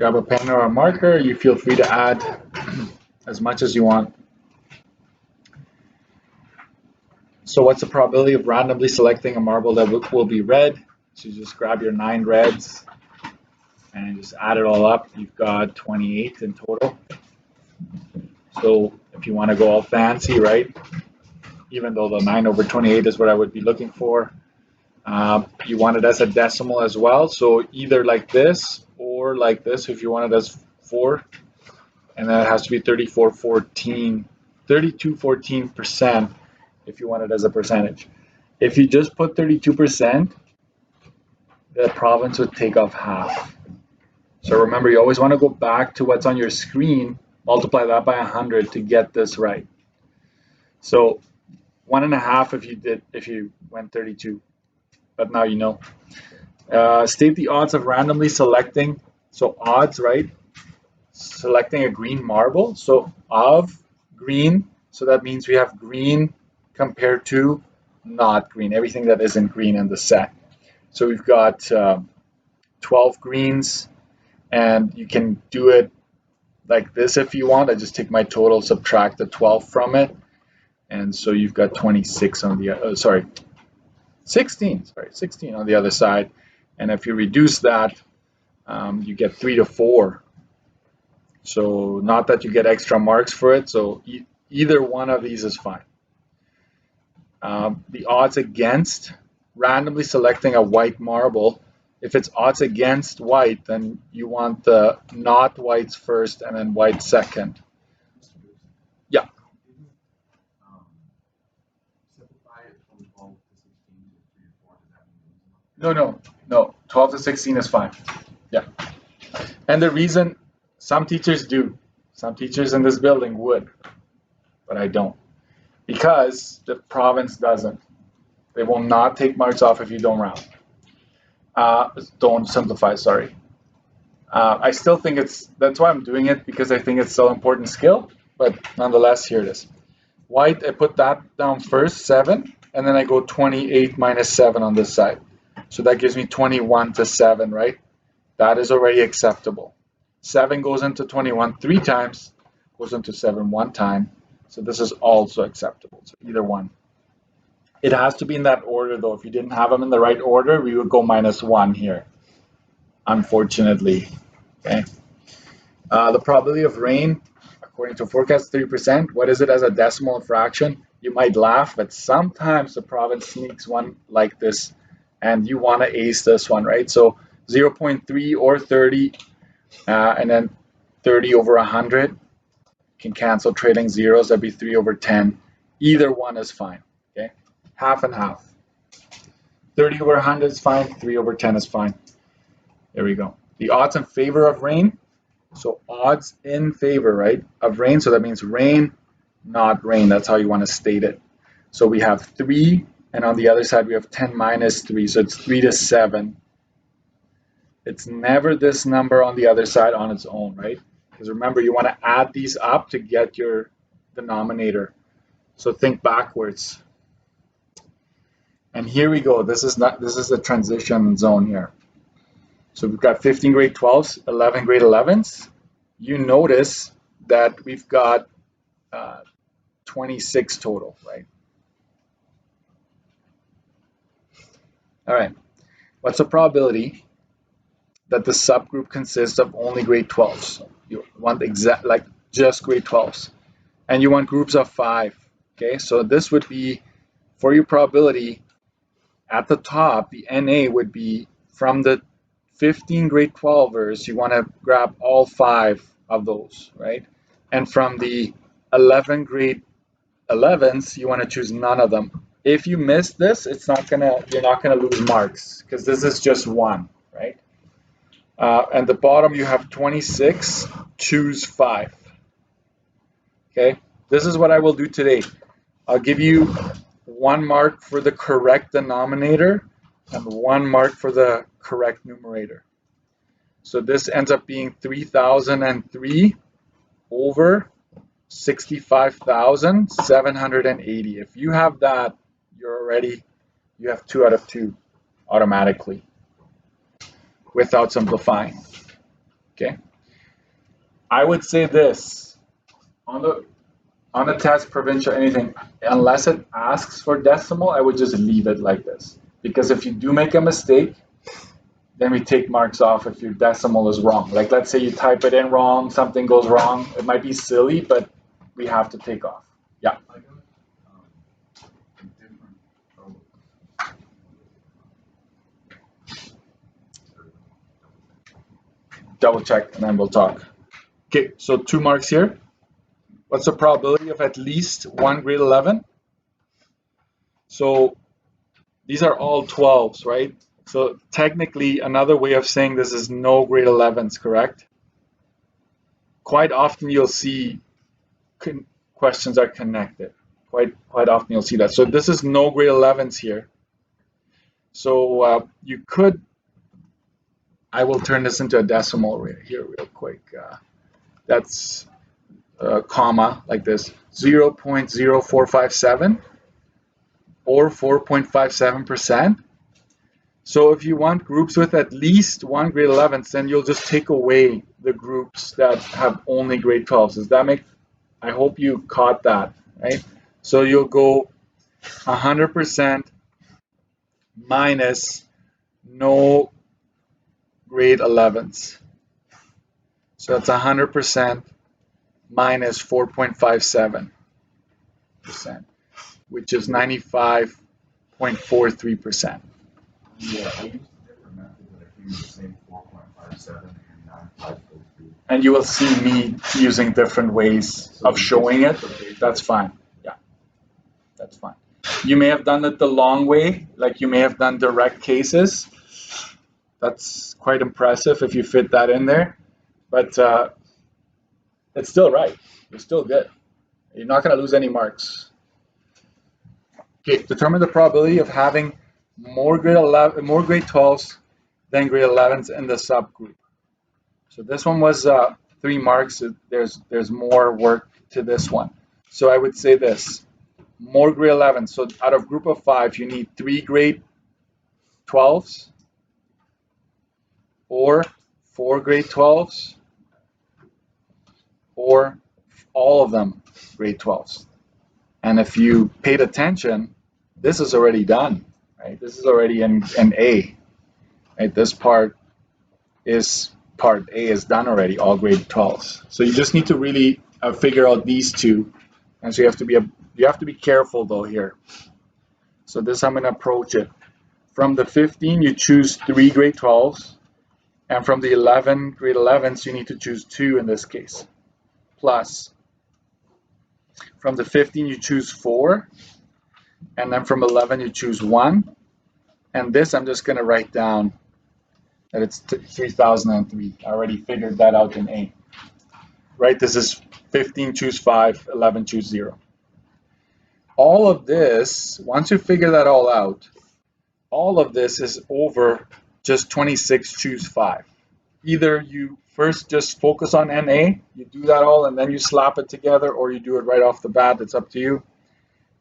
grab a pen or a marker. You feel free to add as much as you want. So what's the probability of randomly selecting a marble that will be red? So you just grab your 9 reds and just add it all up. You've got 28 in total. So if you want to go all fancy, right? Even though the 9/28 is what I would be looking for. You want it as a decimal as well. So either like this or like this if you want it as 4. And then it has to be 3214% if you want it as a percentage. If you just put 32%, the province would take off half. So remember, you always want to go back to what's on your screen, multiply that by 100 to get this right. So 1.5 if you went 32, but now you know. State the odds of randomly selecting. So odds, right? Selecting a green marble. So of green, so that means we have green compared to not green, everything that isn't green in the set. So we've got 12 greens, and you can do it like this if you want. I just take my total, subtract the 12 from it, and so you've got 26 on the 16 on the other side. And if you reduce that, you get 3 to 4. So not that you get extra marks for it, so either one of these is fine. The odds against randomly selecting a white marble, if it's odds against white, then you want the not whites first and then white second. Yeah. No. 12 to 16 is fine. Yeah. And the reason, some teachers do. Some teachers in this building would, but I don't. Because the province doesn't. They will not take marks off if you don't round. Don't simplify, sorry. I still think that's why I'm doing it, because I think it's still an important skill, but nonetheless, here it is. White, I put that down first, 7, and then I go 28 minus 7 on this side. So that gives me 21 to 7, right? That is already acceptable. 7 goes into 21 3 times, goes into 7 1 time. So this is also acceptable. So either one. It has to be in that order, though. If you didn't have them in the right order, we would go -1 here, unfortunately. Okay. The probability of rain, according to forecast, 3%. What is it as a decimal fraction? You might laugh, but sometimes the province sneaks one like this, and you want to ace this one, right? So 0.3 or 30, and then 30 over 100. Can cancel trailing zeros. That'd be 3 over 10. Either one is fine. Okay, half and half. 30 over 100 is fine. 3 over 10 is fine. There we go. The odds in favor of rain. So odds in favor, right, of rain. So that means rain, not rain. That's how you want to state it. So we have 3, and on the other side we have 10 minus 3. So it's 3 to 7. It's never this number on the other side on its own, right? Because remember, you want to add these up to get your denominator. So think backwards. And here we go. This is the transition zone here. So we've got 15 grade 12s, 11 grade 11s. You notice that we've got 26 total, right? All right. What's the probability that the subgroup consists of only grade 12s? You want just grade 12s, and you want groups of 5. Okay, so this would be, for your probability, at the top, the NA would be from the 15 grade 12ers, you want to grab all 5 of those, right? And from the 11 grade 11s, you want to choose none of them. If you miss this, you're not gonna lose marks, because this is just one, right? And the bottom you have 26, choose 5. Okay, this is what I will do today. I'll give you 1 mark for the correct denominator and 1 mark for the correct numerator. So this ends up being 3003 over 65,780. If you have that, you have 2 out of 2 automatically without simplifying. Okay, I would say this on the test, provincial, anything, unless it asks for decimal, I would just leave it like this. Because if you do make a mistake, then we take marks off if your decimal is wrong. Like let's say you type it in wrong, something goes wrong. It might be silly, but we have to take off. Yeah. Double check and then we'll talk. Okay, so 2 marks here. What's the probability of at least one grade 11? So these are all 12s, right? So technically, another way of saying this is no grade 11s, correct? Quite often you'll see questions are connected. Quite often you'll see that. So this is no grade 11s here. So you could, I will turn this into a decimal here real quick. That's comma like this, 0.0457 or 4.57%. So if you want groups with at least one grade 11s, then you'll just take away the groups that have only grade 12s. Does that make, I hope you caught that, right? So you'll go 100% minus no grade 11s. So that's 100% minus 4.57%, which is 95.43%. Yeah, I used a different method, but I came to the same 4.57 and 95.3. And you will see me using different ways of showing it. That's fine. Yeah, that's fine. You may have done it the long way, like you may have done direct cases. That's quite impressive if you fit that in there. But it's still right. You're still good. You're not going to lose any marks. Okay, determine the probability of having more grade 12s than grade 11s in the subgroup. So this one was 3 marks. There's more work to this one. So I would say this, more grade 11s. So out of group of 5, you need 3 grade 12s or 4 grade 12s or all of them grade 12s. And if you paid attention, this is already done, right? This is already in A, right? This part A is done already, all grade 12s. So you just need to really figure out these two. And so you have to be careful though here. So this I'm going to approach it. From the 15, you choose 3 grade 12s. And from the 11 grade 11s, you need to choose 2 in this case. Plus, from the 15, you choose 4. And then from 11, you choose 1. And this I'm just going to write down that it's 3003. I already figured that out in A. Right? This is 15, choose 5, 11, choose 0. All of this, once you figure that all out, all of this is over just 26, choose 5. Either you first just focus on NA, you do that all, and then you slap it together, or you do it right off the bat. It's up to you.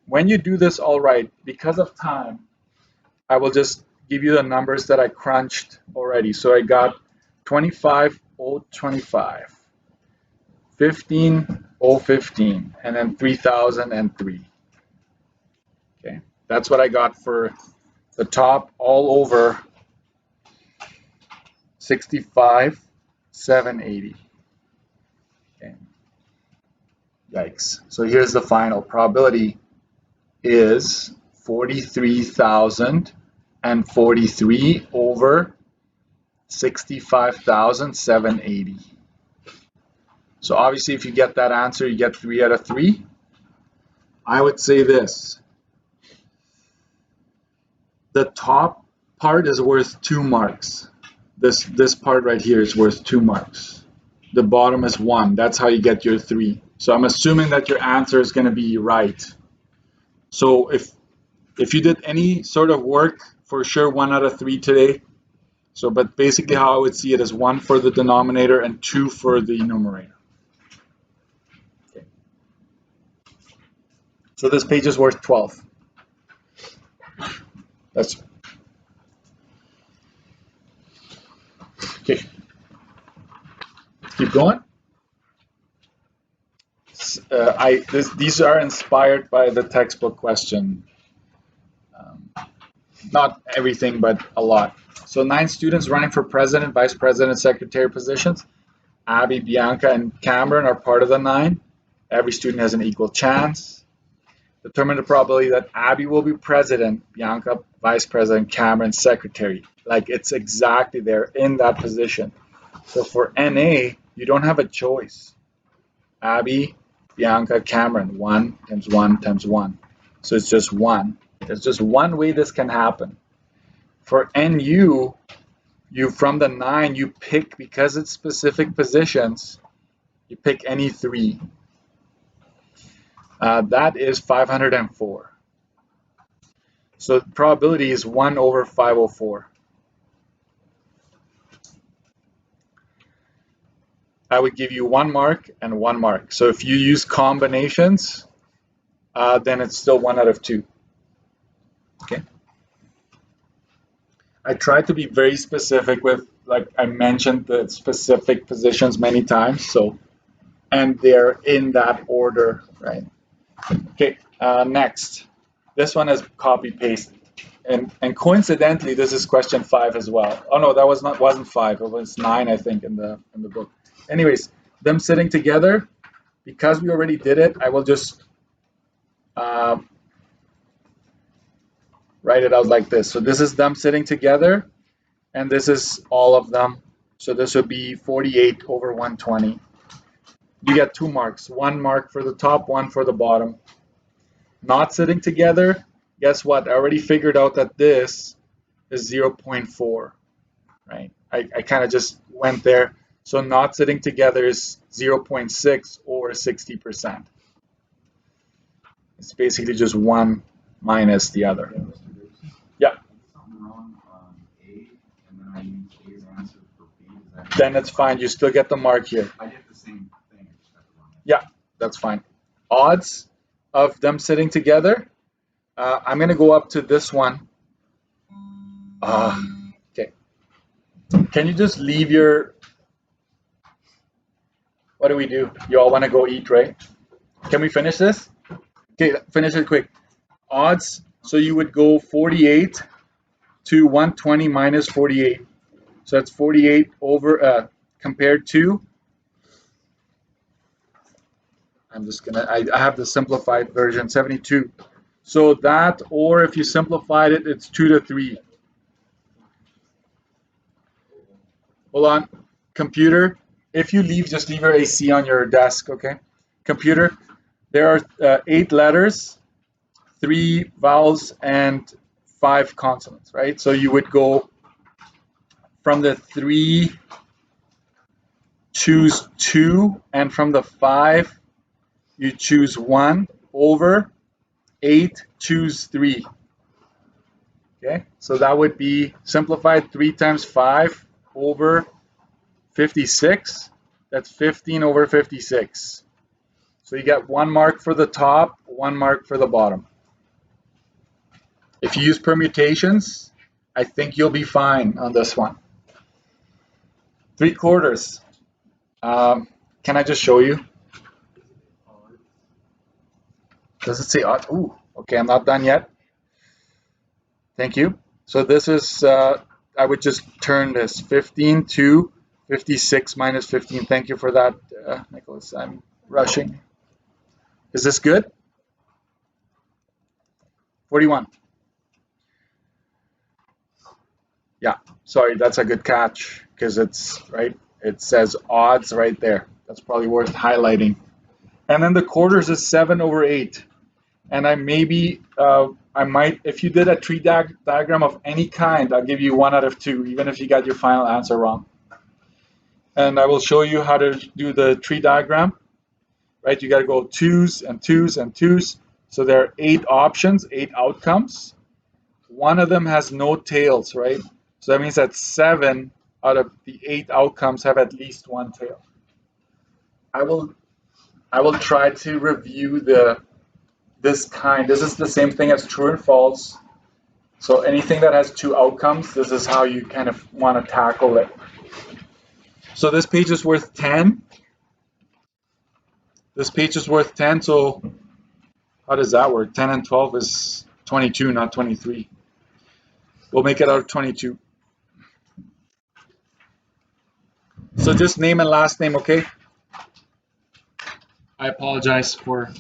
When you do this all right, because of time, I will just give you the numbers that I crunched already. So I got 25,025, 15,015, and then 3003. Okay, that's what I got for the top all over 65,780. Okay. Yikes. So here's the final. Probability is 43,043 over 65,780. So obviously if you get that answer, you get 3 out of 3. I would say this. The top part is worth 2 marks. This part right here is worth 2 marks. The bottom is 1. That's how you get your 3. So I'm assuming that your answer is going to be right. So if you did any sort of work, for sure 1 out of 3 today. So, but basically how I would see it is 1 for the denominator and 2 for the numerator. Okay. So this page is worth 12. That's okay. Let's keep going. is these are inspired by the textbook question. Not everything, but a lot. So 9 students running for president, vice president, secretary positions. Abby, Bianca, and Cameron are part of the 9. Every student has an equal chance. Determine the probability that Abby will be president, Bianca vice president, Cameron secretary. Like it's exactly there in that position. So for NA, you don't have a choice. Abby, Bianca, Cameron, 1 times 1 times 1. So it's just 1. There's just one way this can happen. For NU, you from the 9, you pick, because it's specific positions, you pick any 3. That is 504. So the probability is 1 over 504. I would give you 1 mark and 1 mark. So if you use combinations, then it's still 1 out of 2. Okay. I tried to be very specific with, like I mentioned, the specific positions many times. So, and they're in that order, right? Okay. Next, this one is copy paste, and coincidentally, this is question 5 as well. Oh no, that wasn't 5. It was 9, I think, in the book. Anyways, them sitting together. Because we already did it, I will just write it out like this. So this is them sitting together, and this is all of them. So this would be 48 over 120. You get 2 marks. 1 mark for the top, 1 for the bottom. Not sitting together, guess what? I already figured out that this is 0.4, right? I kind of just went there. So not sitting together is 0.6 or 60%. It's basically just one minus the other. Yeah. Then it's fine. You still get the mark here. I get the same thing. Yeah, that's fine. Odds of them sitting together. I'm going to go up to this one. Okay. Can you just leave your... What do we do? You all want to go eat, right? Can we finish this? Okay, finish it quick. Odds. So you would go 48 to 120 minus 48. So that's 48 over compared to... I'm just going to... I have the simplified version, 72. So that, or if you simplified it, it's 2 to 3. Hold on. Computer, if you leave, just leave your AC on your desk, okay? Computer, there are 8 letters, 3 vowels, and 5 consonants, right? So you would go from the 3, choose 2, and from the 5, you choose 1 over 8, choose 3. Okay, so that would be simplified 3 times 5 over 56. That's 15 over 56. So you get 1 mark for the top, 1 mark for the bottom. If you use permutations, I think you'll be fine on this one. 3/4. Can I just show you? Does it say odd? Ooh, okay, I'm not done yet. Thank you. So this is, I would just turn this 15 to 56 minus 15. Thank you for that, Nicholas. I'm rushing. Is this good? 41. Yeah, sorry, that's a good catch because it's right. It says odds right there. That's probably worth highlighting. And then the quarters is 7 over 8. And I might, if you did a tree diagram of any kind, I'll give you 1 out of 2, even if you got your final answer wrong. And I will show you how to do the tree diagram. Right, you got to go 2s and 2s and 2s. So there are 8 options, 8 outcomes. One of them has no tails, right? So that means that 7 out of the 8 outcomes have at least 1 tail. I will try to review this kind. This is the same thing as true and false. So anything that has 2 outcomes, this is how you kind of want to tackle it. So this page is worth 10. This peach is worth 10, so how does that work? 10 and 12 is 22, not 23. We'll make it out of 22. So just name and last name, okay? I apologize for